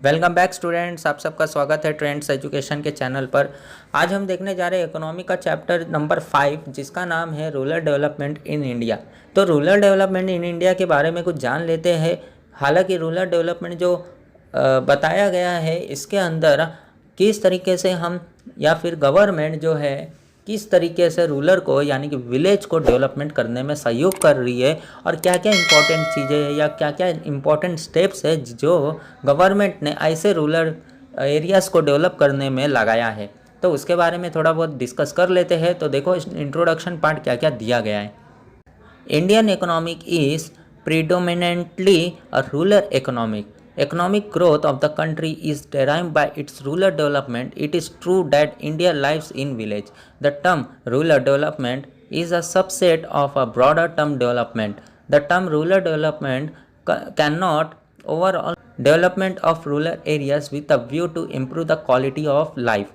Welcome back students, आप सबका स्वागत है ट्रेंड्स एजुकेशन के चैनल पर। आज हम देखने जा रहे हैं इकोनॉमी का चैप्टर नंबर 5 जिसका नाम है रूरल डेवलपमेंट इन इंडिया। तो रूरल डेवलपमेंट इन इंडिया के बारे में कुछ जान लेते हैं। हालांकि रूरल डेवलपमेंट जो बताया गया है इसके अंदर किस तरीके से हम या फिर गवर्नमेंट जो है किस तरीके से रूरल को यानी कि विलेज को डेवलपमेंट करने में सहयोग कर रही है और क्या क्या इंपॉर्टेंट चीज़ें हैं या क्या क्या इंपॉर्टेंट स्टेप्स है जो गवर्नमेंट ने ऐसे रूरल एरियाज़ को डेवलप करने में लगाया है, तो उसके बारे में थोड़ा बहुत डिस्कस कर लेते हैं। तो देखो इस इंट्रोडक्शन पार्ट क्या क्या दिया गया है। Indian economic is predominantly a rural economic. Economic growth of the country is derived by its rural development. It is true that India lives in village. The term rural development is a subset of a broader term development. The term rural development cannot overall development of rural areas with a view to improve the quality of life.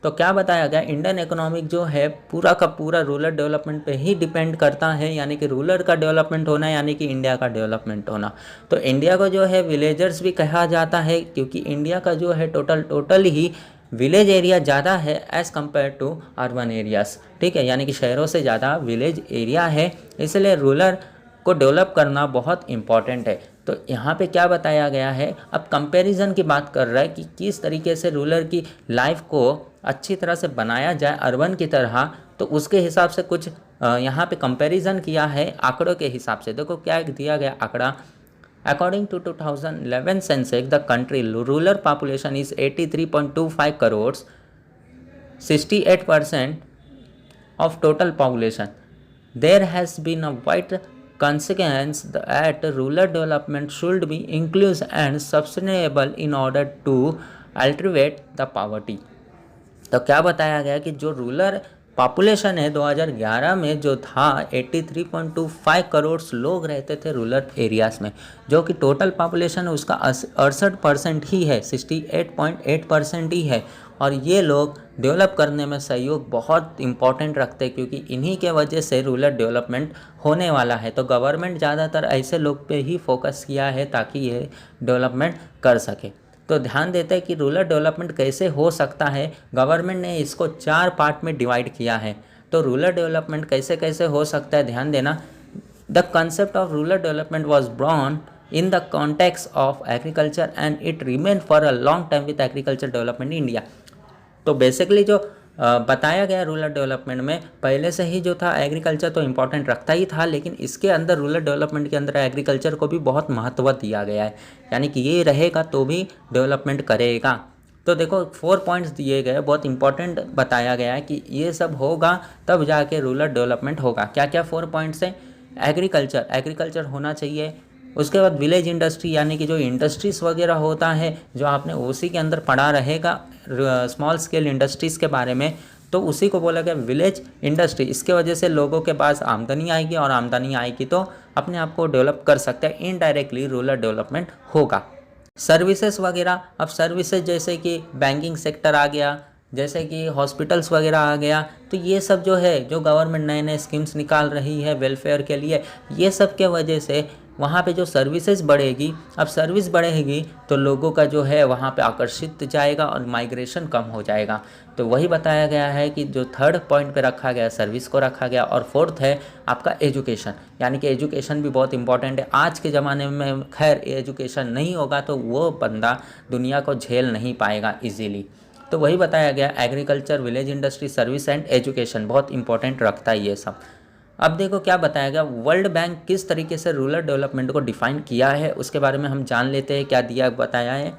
तो क्या बताया गया, Indian economic जो है पूरा का पूरा rural development पे ही डिपेंड करता है, यानी कि रूरल का डेवलपमेंट होना यानी कि इंडिया का डेवलपमेंट होना। तो इंडिया को जो है विलेजर्स भी कहा जाता है क्योंकि इंडिया का जो है टोटल ही विलेज एरिया ज़्यादा है as compare to urban areas. ठीक है, यानी कि शहरों से ज़्यादा विलेज एरिया है, इसलिए रूरल को डेवलप करना बहुत इम्पॉर्टेंट है। तो यहाँ पे क्या बताया गया है, अब कंपैरिजन की बात कर रहा है कि किस तरीके से रूरल की लाइफ को अच्छी तरह से बनाया जाए अर्बन की तरह। तो उसके हिसाब से कुछ यहाँ पे कंपैरिजन किया है आंकड़ों के हिसाब से। देखो क्या दिया गया आंकड़ा, according to 2011 census the country rural population is 83.25 crore, 68% of total population. There has been a wide consequence that rural development should be inclusive and sustainable in order to alleviate the poverty. तो क्या बताया गया कि जो rural population है 2011 में जो था 83.25 करोड़ लोग रहते थे रूरल एरियाज़ में, जो कि टोटल पॉपुलेशन है उसका 68% ही है, 68.8% ही है। और ये लोग डेवलप करने में सहयोग बहुत इम्पॉर्टेंट रखते हैं क्योंकि इन्हीं के वजह से रूरल डेवलपमेंट होने वाला है। तो गवर्नमेंट ज़्यादातर ऐसे लोग पे ही फोकस किया है ताकि ये डेवलपमेंट कर सके। तो ध्यान देते हैं कि रूरल डेवलपमेंट कैसे हो सकता है। गवर्नमेंट ने इसको 4 पार्ट में डिवाइड किया है। तो रूरल डेवलपमेंट कैसे कैसे हो सकता है, ध्यान देना। The concept of rural development was born in the context of agriculture and it remained for a long time with agriculture development in India. तो बेसिकली जो बताया गया रूरल डेवलपमेंट में पहले से ही जो था एग्रीकल्चर तो इम्पॉर्टेंट रखता ही था, लेकिन इसके अंदर रूरल डेवलपमेंट के अंदर एग्रीकल्चर को भी बहुत महत्व दिया गया है, यानी कि ये रहेगा तो भी डेवलपमेंट करेगा। तो देखो 4 पॉइंट्स दिए गए, बहुत इंपॉर्टेंट बताया गया है कि ये सब होगा तब जाके रूरल डेवलपमेंट होगा। क्या क्या 4 पॉइंट्स हैं, एग्रीकल्चर होना चाहिए। उसके बाद विलेज इंडस्ट्री यानी कि जो इंडस्ट्रीज़ वगैरह होता है जो आपने उसी के अंदर पढ़ा रहेगा स्मॉल स्केल इंडस्ट्रीज़ के बारे में, तो उसी को बोला गया विलेज इंडस्ट्री। इसके वजह से लोगों के पास आमदनी आएगी और आमदनी आएगी तो अपने आप को डेवलप कर सकते हैं, इनडायरेक्टली रूरल डेवलपमेंट होगा। सर्विसेज वगैरह, अब सर्विसेज जैसे कि बैंकिंग सेक्टर आ गया, जैसे कि हॉस्पिटल्स वगैरह आ गया, तो ये सब जो है जो गवर्नमेंट नए नए स्कीम्स निकाल रही है वेलफेयर के लिए, ये सब के वजह से वहाँ पे जो सर्विसेज बढ़ेगी। अब सर्विस बढ़ेगी तो लोगों का जो है वहाँ पे आकर्षित जाएगा और माइग्रेशन कम हो जाएगा। तो वही बताया गया है कि जो 3rd पॉइंट पे रखा गया सर्विस को रखा गया, और 4th है आपका एजुकेशन, यानी कि एजुकेशन भी बहुत इंपॉर्टेंट है। आज के ज़माने में खैर एजुकेशन नहीं होगा तो वो बंदा दुनिया को झेल नहीं पाएगा ईजीली। तो वही बताया गया agriculture, village industry, service and education बहुत इंपॉर्टेंट रखता है ये सब। अब देखो क्या बताया गया, वर्ल्ड बैंक किस तरीके से रूरल डेवलपमेंट को डिफाइन किया है उसके बारे में हम जान लेते हैं। क्या दिया बताया है,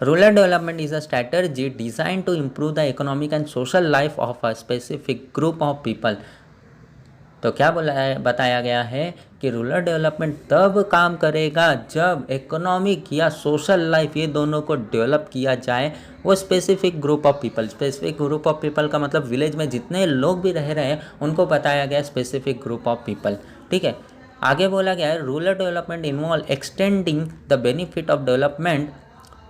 rural development is a strategy design to improve the economic and social life of a specific group of people. तो क्या बोला है, बताया गया है कि रूरल डेवलपमेंट तब काम करेगा जब इकोनॉमिक या सोशल लाइफ ये दोनों को डेवलप किया जाए वो specific group of people. Specific group of people का मतलब विलेज में जितने लोग भी रह रहे हैं उनको बताया गया स्पेसिफिक ग्रुप ऑफ पीपल। ठीक है, आगे बोला गया है rural development involve extending the benefit of development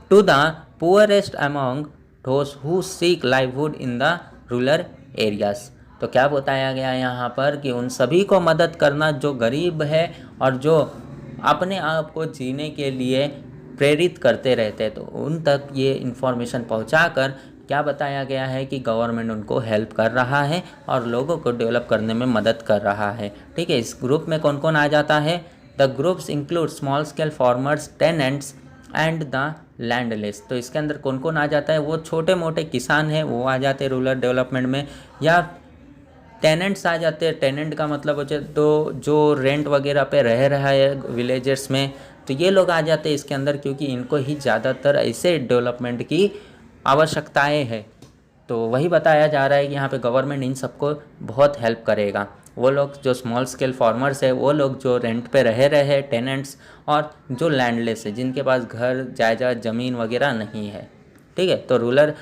to the poorest among those who seek livelihood in the rural areas. तो क्या बताया गया यहाँ पर कि उन सभी को मदद करना जो गरीब है और जो अपने आप को जीने के लिए प्रेरित करते रहते हैं। तो उन तक ये इन्फॉर्मेशन पहुंचाकर क्या बताया गया है कि गवर्नमेंट उनको हेल्प कर रहा है और लोगों को डेवलप करने में मदद कर रहा है। ठीक है, इस ग्रुप में कौन कौन आ जाता है? The groups include small scale farmers, tenants and the landless. तो इसके अंदर कौन कौन आ जाता है? वो छोटे मोटे किसान हैं वो आ जाते हैं रूरल डेवलपमेंट में, या टेनेंट्स आ जाते हैं। टेनेंट का मतलब हो जाए तो जो रेंट वगैरह पे रह रहा है विलेजर्स में, तो ये लोग आ जाते हैं इसके अंदर, क्योंकि इनको ही ज़्यादातर ऐसे डेवलपमेंट की आवश्यकताएं हैं। तो वही बताया जा रहा है कि यहाँ पे गवर्नमेंट इन सबको बहुत हेल्प करेगा। वो लोग जो स्मॉल स्केल फार्मर्स है, वो लोग जो रेंट पे रह रहे हैं टेनेंट्स, और जो लैंडलेस है जिनके पास घर जायदाद ज़मीन वगैरह नहीं है। ठीक है, तो रूरल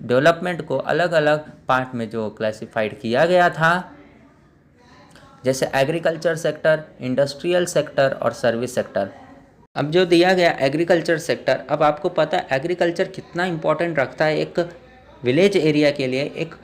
डेवलपमेंट को अलग अलग पार्ट में जो क्लासिफाइड किया गया था, जैसे एग्रीकल्चर सेक्टर, इंडस्ट्रियल सेक्टर और सर्विस सेक्टर। अब जो दिया गया एग्रीकल्चर सेक्टर, अब आपको पता है एग्रीकल्चर कितना इम्पोर्टेंट रखता है एक विलेज एरिया के लिए, एक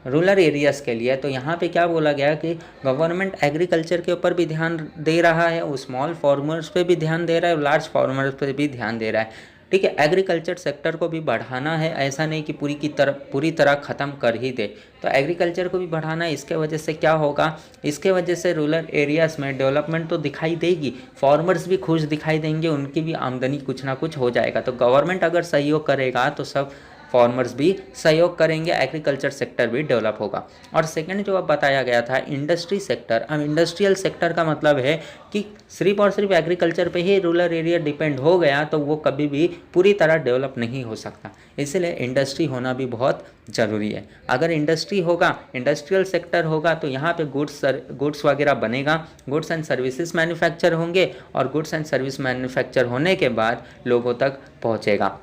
रूरल एरियाज़ के लिए। तो यहाँ पे क्या बोला गया कि गवर्नमेंट एग्रीकल्चर के ऊपर भी ध्यान दे रहा है, वो स्मॉल फार्मर्स पे भी ध्यान दे रहा है, लार्ज फार्मर्स पे भी ध्यान दे रहा है। ठीक है, एग्रीकल्चर सेक्टर को भी बढ़ाना है, ऐसा नहीं कि पूरी तरह ख़त्म कर ही दे। तो एग्रीकल्चर को भी बढ़ाना है। इसके वजह से क्या होगा? इसके वजह से रूरल एरियाज़ में डेवलपमेंट तो दिखाई देगी, फार्मर्स भी खुश दिखाई देंगे, उनकी भी आमदनी कुछ ना कुछ हो जाएगा। तो गवर्नमेंट अगर सहयोग करेगा तो सब फार्मर्स भी सहयोग करेंगे, एग्रीकल्चर सेक्टर भी डेवलप होगा। और सेकंड जो अब बताया गया था इंडस्ट्री सेक्टर। अब इंडस्ट्रियल सेक्टर का मतलब है कि सिर्फ और सिर्फ एग्रीकल्चर पे ही रूरल एरिया डिपेंड हो गया तो वो कभी भी पूरी तरह डेवलप नहीं हो सकता। इसलिए इंडस्ट्री होना भी बहुत ज़रूरी है। अगर इंडस्ट्री होगा, इंडस्ट्रियल सेक्टर होगा, तो यहाँ पे गुड्स वगैरह बनेगा, गुड्स एंड सर्विसेज मैन्युफैक्चर होंगे, और गुड्स एंड सर्विस मैन्युफैक्चर होने के बाद लोगों तक पहुँचेगा,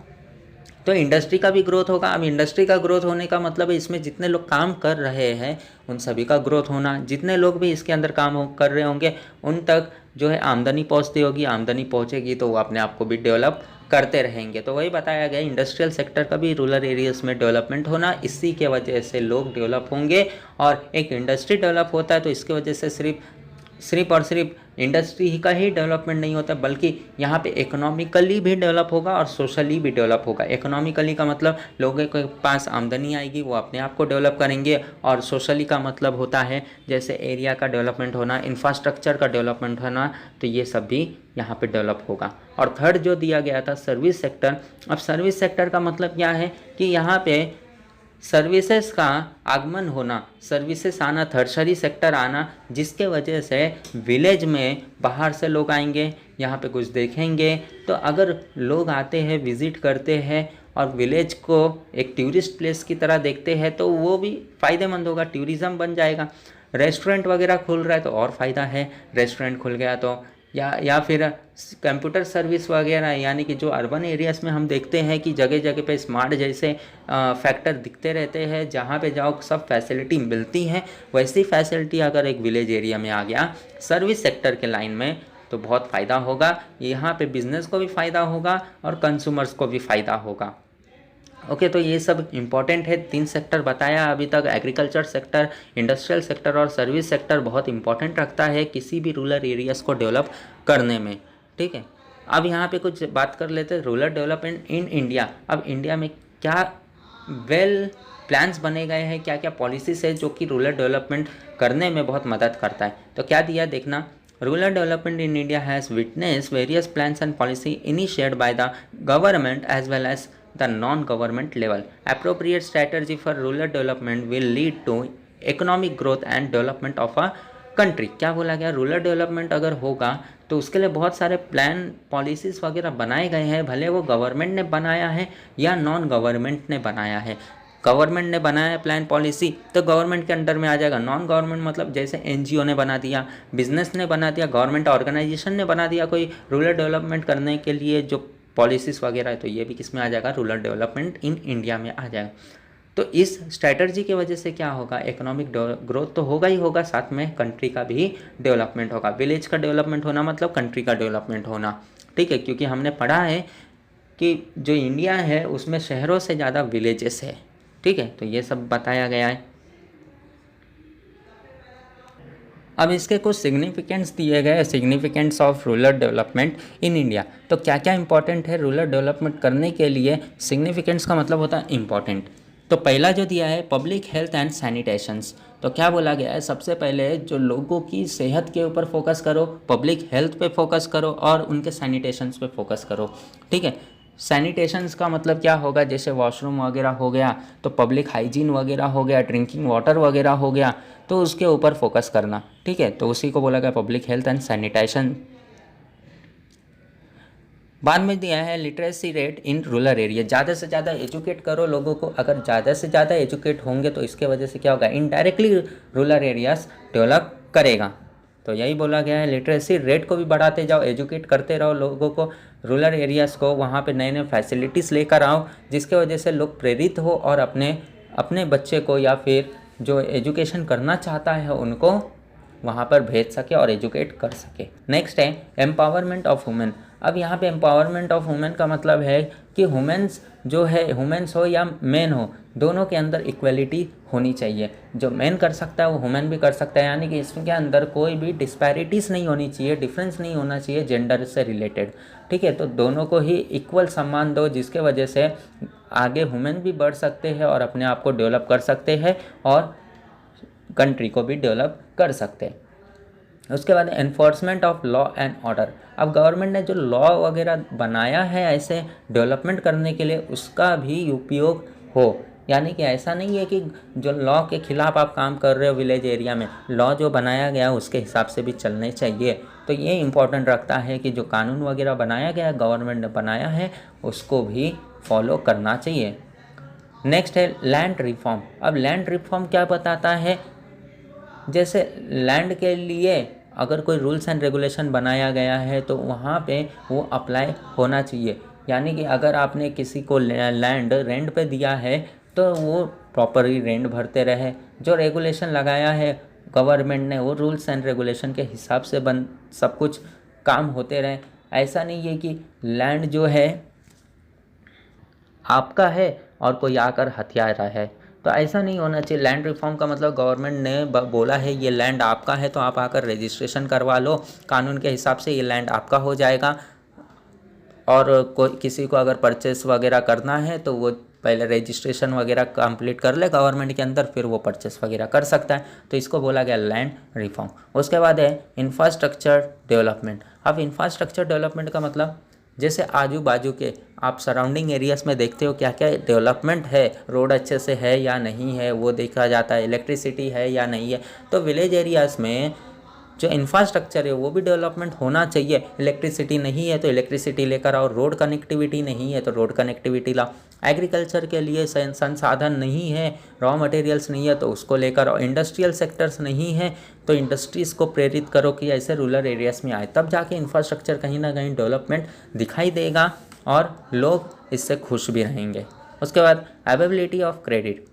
तो इंडस्ट्री का भी ग्रोथ होगा। अब इंडस्ट्री का ग्रोथ होने का मतलब है इसमें जितने लोग काम कर रहे हैं उन सभी का ग्रोथ होना, जितने लोग भी इसके अंदर काम कर रहे होंगे उन तक जो है आमदनी पहुंचती होगी, आमदनी पहुंचेगी तो वो अपने आप को भी डेवलप करते रहेंगे। तो वही बताया गया इंडस्ट्रियल सेक्टर का भी रूरल एरियाज में डेवलपमेंट होना, इसी के वजह से लोग डेवलप होंगे। और एक इंडस्ट्री डेवलप होता है तो इसके वजह से सिर्फ और सिर्फ इंडस्ट्री का ही डेवलपमेंट नहीं होता, बल्कि यहाँ पे इकोनॉमिकली भी डेवलप होगा और सोशली भी डेवलप होगा। इकोनॉमिकली का मतलब लोगों के पास आमदनी आएगी, वो अपने आप को डेवलप करेंगे। और सोशली का मतलब होता है जैसे एरिया का डेवलपमेंट होना, इंफ्रास्ट्रक्चर का डेवलपमेंट होना, तो ये सब भी यहाँ पे डेवलप होगा। और थर्ड जो दिया गया था सर्विस सेक्टर। अब सर्विस सेक्टर का मतलब क्या है कि यहाँ पे सर्विसेज का आगमन होना, सर्विसेज आना, थर्सरी सेक्टर आना, जिसके वजह से विलेज में बाहर से लोग आएंगे, यहाँ पे कुछ देखेंगे। तो अगर लोग आते हैं, विज़िट करते हैं और विलेज को एक टूरिस्ट प्लेस की तरह देखते हैं तो वो भी फ़ायदेमंद होगा, टूरिज़्म बन जाएगा। रेस्टोरेंट वगैरह खुल रहा है तो और फ़ायदा है, रेस्टोरेंट खुल गया तो, या फिर कंप्यूटर सर्विस वगैरह, यानी कि जो अर्बन एरियाज़ में हम देखते हैं कि जगह जगह पे स्मार्ट जैसे फैक्टर दिखते रहते हैं, जहाँ पे जाओ सब फैसिलिटी मिलती है, वैसी फैसिलिटी अगर एक विलेज एरिया में आ गया सर्विस सेक्टर के लाइन में तो बहुत फ़ायदा होगा। यहाँ पे बिज़नेस को भी फ़ायदा होगा और कंज्यूमर्स को भी फ़ायदा होगा। ओके, तो ये सब इम्पॉर्टेंट है। 3 सेक्टर बताया अभी तक, एग्रीकल्चर सेक्टर, इंडस्ट्रियल सेक्टर और सर्विस सेक्टर बहुत इंपॉर्टेंट रखता है किसी भी रूरल एरियाज़ को डेवलप करने में। ठीक है, अब यहाँ पे कुछ बात कर लेते हैं रूरल डेवलपमेंट इन इंडिया। अब इंडिया में क्या प्लान्स बने गए हैं, क्या क्या पॉलिसीज़ है जो कि रूरल डेवलपमेंट करने में बहुत मदद करता है। तो क्या दिया देखना, rural development in India has witnessed various plans and policy initiated by the government as well as the non-government level. Appropriate strategy for rural development will lead to economic growth and development of a country. क्या बोला गया, rural development अगर होगा तो उसके लिए बहुत सारे प्लान पॉलिसीज़ वगैरह बनाए गए हैं, भले वो गवर्नमेंट ने बनाया है या नॉन गवर्नमेंट ने बनाया है। गवर्नमेंट ने बनाया प्लान पॉलिसी तो गवर्नमेंट के अंडर में आ जाएगा। नॉन गवर्नमेंट मतलब जैसे एनजीओ ने बना दिया, बिजनेस ने बना दिया, गवर्नमेंट ऑर्गेनाइजेशन ने बना दिया कोई रूरल डेवलपमेंट करने के लिए जो पॉलिसीज़ वगैरह है, तो ये भी किस में आ जाएगा, रूरल डेवलपमेंट इन इंडिया में आ जाएगा। तो इस स्ट्रैटेजी की वजह से क्या होगा, इकोनॉमिक ग्रोथ तो होगा ही होगा, साथ में कंट्री का भी डेवलपमेंट होगा। विलेज का डेवलपमेंट होना मतलब कंट्री का डेवलपमेंट होना। ठीक है, क्योंकि हमने पढ़ा है कि जो इंडिया है उसमें शहरों से ज़्यादा विलेजेस है। ठीक है, तो ये सब बताया गया है। अब इसके कुछ सिग्निफिकेंस दिए गए, significance of rural development in India. तो क्या क्या इंपॉर्टेंट है रूरल डेवलपमेंट करने के लिए, सिग्निफिकेंस का मतलब होता है इंपॉर्टेंट। तो पहला जो दिया है पब्लिक हेल्थ एंड सैनिटेशंस। तो क्या बोला गया है, सबसे पहले जो लोगों की सेहत के ऊपर फोकस करो, पब्लिक हेल्थ पे फोकस करो और उनके सैनिटेशंस पे फोकस करो। ठीक है, सैनिटेशंस का मतलब क्या होगा, जैसे वॉशरूम वगैरह हो गया, तो पब्लिक हाइजीन वगैरह हो गया, ड्रिंकिंग वाटर वगैरह हो गया, तो उसके ऊपर फोकस करना। ठीक है, तो उसी को बोला गया पब्लिक हेल्थ एंड सैनिटेशन। बाद में दिया है literacy rate in rural area. ज़्यादा से ज़्यादा एजुकेट करो लोगों को। अगर ज़्यादा से ज़्यादा एजुकेट होंगे तो इसके वजह से क्या होगा, इनडायरेक्टली रूरल एरियाज डेवलप करेगा। तो यही बोला गया है, लिटरेसी रेट को भी बढ़ाते जाओ, एजुकेट करते रहो लोगों को, रूरल एरियाज़ को, वहाँ पे नए नए फैसिलिटीज़ लेकर आओ जिसके वजह से लोग प्रेरित हो और अपने अपने बच्चे को या फिर जो एजुकेशन करना चाहता है उनको वहाँ पर भेज सके और एजुकेट कर सके। नेक्स्ट है एम्पावरमेंट ऑफ वुमेन। अब यहाँ पे एम्पावरमेंट ऑफ वुमेन का मतलब है कि वुमेन्स जो है, वुमेन्स हो या मेन हो, दोनों के अंदर इक्वलिटी होनी चाहिए। जो मेन कर सकता है वो वुमेन भी कर सकता है, यानी कि इसके अंदर कोई भी डिस्पैरिटीज़ नहीं होनी चाहिए, डिफरेंस नहीं होना चाहिए जेंडर से रिलेटेड। ठीक है, तो दोनों को ही इक्वल सम्मान दो जिसके वजह से आगे वुमेन भी बढ़ सकते हैं और अपने आप को डेवलप कर सकते हैं और कंट्री को भी डेवलप कर सकते हैं। उसके बाद enforcement of law and order. अब गवर्नमेंट ने जो लॉ वगैरह बनाया है ऐसे डेवलपमेंट करने के लिए, उसका भी उपयोग हो। यानी कि ऐसा नहीं है कि जो लॉ के खिलाफ आप काम कर रहे हो विलेज एरिया में, लॉ जो बनाया गया है उसके हिसाब से भी चलने चाहिए। तो ये इम्पोर्टेंट रखता है कि जो कानून वगैरह बनाया गया है, गवर्नमेंट ने बनाया है, उसको भी फॉलो करना चाहिए। नेक्स्ट है लैंड रिफॉर्म। अब लैंड रिफॉर्म क्या बताता है, जैसे लैंड के लिए अगर कोई रूल्स एंड रेगुलेशन बनाया गया है तो वहाँ पे वो अप्लाई होना चाहिए। यानी कि अगर आपने किसी को लैंड रेंट पे दिया है तो वो प्रॉपरली रेंट भरते रहे। जो रेगुलेशन लगाया है गवर्नमेंट ने, वो रूल्स एंड रेगुलेशन के हिसाब से सब कुछ काम होते रहे। ऐसा नहीं है कि लैंड जो है आपका है और कोई आकर हथिया रहा है, तो ऐसा नहीं होना चाहिए। लैंड रिफॉर्म का मतलब गवर्नमेंट ने बोला है ये लैंड आपका है तो आप आकर रजिस्ट्रेशन करवा लो, कानून के हिसाब से ये लैंड आपका हो जाएगा। और कोई किसी को अगर परचेस वगैरह करना है तो वो पहले रजिस्ट्रेशन वगैरह कंप्लीट कर ले गवर्नमेंट के अंदर, फिर वो परचेस वगैरह कर सकता है। तो इसको बोला गया लैंड रिफॉर्म। उसके बाद है इंफ्रास्ट्रक्चर डेवलपमेंट। अब इंफ्रास्ट्रक्चर डेवलपमेंट का मतलब जैसे आजू बाजू के आप सराउंडिंग एरियाज़ में देखते हो क्या क्या डेवलपमेंट है, रोड अच्छे से है या नहीं है वो देखा जाता है, इलेक्ट्रिसिटी है या नहीं है। तो विलेज एरियाज़ में जो इंफ्रास्ट्रक्चर है वो भी डेवलपमेंट होना चाहिए। इलेक्ट्रिसिटी नहीं है तो इलेक्ट्रिसिटी लेकर आओ, रोड कनेक्टिविटी नहीं है तो रोड कनेक्टिविटी लाओ, एग्रीकल्चर के लिए संसाधन नहीं है, रॉ मटेरियल्स नहीं है तो उसको लेकर आओ, इंडस्ट्रियल सेक्टर्स नहीं है तो इंडस्ट्रीज़ को प्रेरित करो कि ऐसे रूरल एरियाज़ में आए, तब जाके इंफ्रास्ट्रक्चर कहीं ना कहीं डेवलपमेंट दिखाई देगा और लोग इससे खुश भी रहेंगे। उसके बाद अवेलेबिलिटी ऑफ क्रेडिट।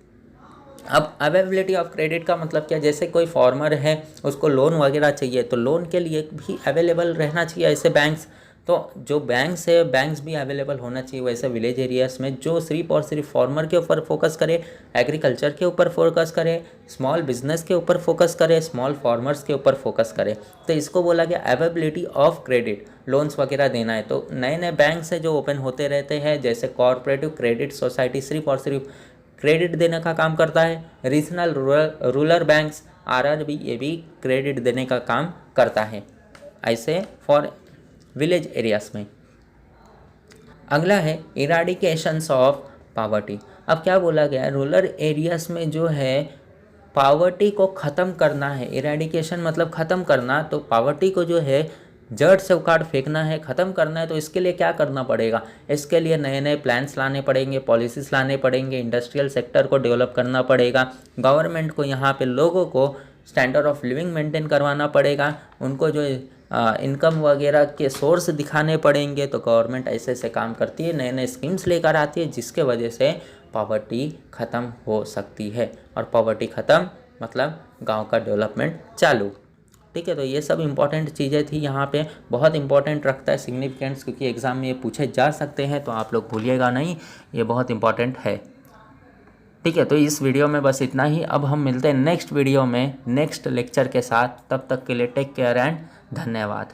अब अवेलेबिलिटी ऑफ क्रेडिट का मतलब क्या, जैसे कोई फार्मर है उसको लोन वगैरह चाहिए तो लोन के लिए भी अवेलेबल रहना चाहिए ऐसे बैंक्स। तो जो बैंक्स है बैंक्स भी अवेलेबल होना चाहिए वैसे विलेज एरियाज़ में, जो सिर्फ और सिर्फ फार्मर के ऊपर फोकस करे, एग्रीकल्चर के ऊपर फोकस करे, स्मॉल बिजनेस के ऊपर फोकस करे, स्मॉल फार्मर्स के ऊपर फोकस करे। तो इसको बोला गया अवेलेबिलिटी ऑफ क्रेडिट। लोन्स वगैरह देना है तो नए नए बैंक्स है जो ओपन होते रहते हैं, जैसे कॉर्पोरेटिव क्रेडिट सोसाइटी सिर्फ और सिर्फ क्रेडिट देने का काम करता है। रीजनल रूरल बैंक्स आरआरबी ये भी क्रेडिट देने का काम करता है ऐसे फॉर विलेज एरियाज में। अगला है इराडिकेशंस ऑफ पावर्टी। अब क्या बोला गया है, रूरल एरियाज में जो है पावर्टी को ख़त्म करना है। इराडिकेशन मतलब ख़त्म करना, तो पावर्टी को जो है जड़ से उखाड़ फेंकना है, ख़त्म करना है। तो इसके लिए क्या करना पड़ेगा, इसके लिए नए नए प्लान्स लाने पड़ेंगे, पॉलिसीज़ लाने पड़ेंगे, इंडस्ट्रियल सेक्टर को डेवलप करना पड़ेगा, गवर्नमेंट को यहाँ पे लोगों को स्टैंडर्ड ऑफ लिविंग मेंटेन करवाना पड़ेगा, उनको जो इनकम वगैरह के सोर्स दिखाने पड़ेंगे। तो गवर्नमेंट ऐसे ऐसे काम करती है, नए नए स्कीम्स लेकर आती है जिसके वजह से पॉवर्टी ख़त्म हो सकती है। और पॉवर्टी ख़त्म मतलब गांव का डेवलपमेंट चालू। ठीक है, तो ये सब इंपॉर्टेंट चीज़ें थी। यहाँ पे बहुत इंपॉर्टेंट रखता है सिग्निफिकेंस, क्योंकि एग्ज़ाम में ये पूछे जा सकते हैं, तो आप लोग भूलिएगा नहीं, ये बहुत इंपॉर्टेंट है। ठीक है, तो इस वीडियो में बस इतना ही। अब हम मिलते हैं नेक्स्ट वीडियो में नेक्स्ट लेक्चर के साथ। तब तक के लिए टेक केयर एंड धन्यवाद।